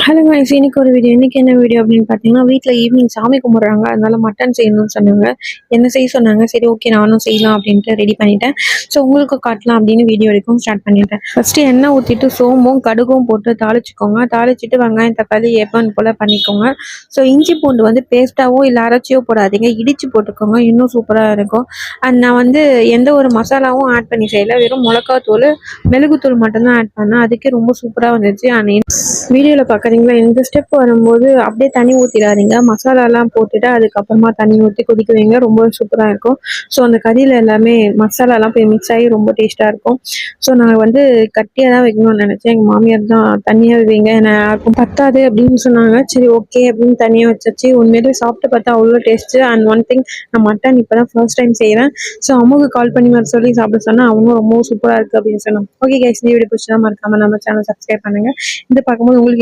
Hello guys, இன்னைக்கு ஒரு video. இன்னைக்கு என்ன வீடியோ அப்படின்னு பார்த்தீங்கன்னா, வீட்டில் ஈவினிங் சாமி கும்பிட்றாங்க. அதனால மட்டன் செய்யணும்னு சொன்னாங்க. என்ன செய்ய சொன்னாங்க, சரி ஓகே நானும் செய்யலாம் அப்படின்ட்டு ரெடி பண்ணிட்டேன். ஸோ உங்களுக்கு காட்டலாம் அப்படின்னு வீடியோ எடுக்கவும் ஸ்டார்ட் பண்ணிட்டேன். ஃபஸ்ட்டு எண்ணெய் ஊற்றிட்டு சோம்பும் கடுகும் போட்டு தாளிச்சிக்கோங்க. தாளிச்சிட்டு வெங்காயம் தக்காளி எப்போன்னு போல் பண்ணிக்கோங்க. ஸோ இஞ்சி பூண்டு வந்து பேஸ்ட்டாவோ இல்லை அரைச்சியோ போடாதீங்க, இடித்து போட்டுக்கோங்க, இன்னும் சூப்பராக இருக்கும். அண்ட் நான் வந்து எந்த ஒரு மசாலாவும் ஆட் பண்ணி செய்யலை, வெறும் மிளகாத்தூள் மிளகுத்தூள் மட்டும்தான் ஆட் பண்ணேன். அதுக்கே ரொம்ப சூப்பராக வந்துச்சு. அண்ட் வீடியோவில் பார்க்குறீங்களா, இந்த ஸ்டெப் வரும்போது அப்படியே தண்ணி ஊற்றிடாதீங்க, மசாலாலாம் போட்டுட்டு அதுக்கப்புறமா தண்ணி ஊற்றி கொதிக்க வைங்க, ரொம்ப சூப்பராக இருக்கும். ஸோ அந்த கறியில் எல்லாமே மசாலாலாம் போய் மிக்ஸ் ஆகி ரொம்ப டேஸ்ட்டாக இருக்கும். ஸோ நான் வந்து கட்டியாக தான் வைக்கணும்னு நினச்சேன். எங்கள் மாமியார் தான் தண்ணியாக வைங்க, நான் யாருக்கும் பத்தாது அப்படின்னு சொன்னாங்க. சரி ஓகே அப்படின்னு தனியாக வச்சாச்சு. உண்மையிலே சாப்பிட்டு பார்த்தா அவ்வளோ டேஸ்ட்டு. அண்ட் ஒன் திங், நான் மட்டன் இப்போ தான் ஃபர்ஸ்ட் டைம் செய்கிறேன். ஸோ அம்மாவுக்கு கால் பண்ணி வர சொல்லி சாப்பிட சொன்னால் அவங்களும் ரொம்ப சூப்பராக இருக்குது அப்படின்னு சொன்னாங்க. ஓகே கைஸ், இந்த வீடியோ பிடிச்சா மறக்காமல் நம்ம சேனல் சப்ஸ்கிரைப் பண்ணுங்கள். இது பார்க்கும்போது உங்களுக்கு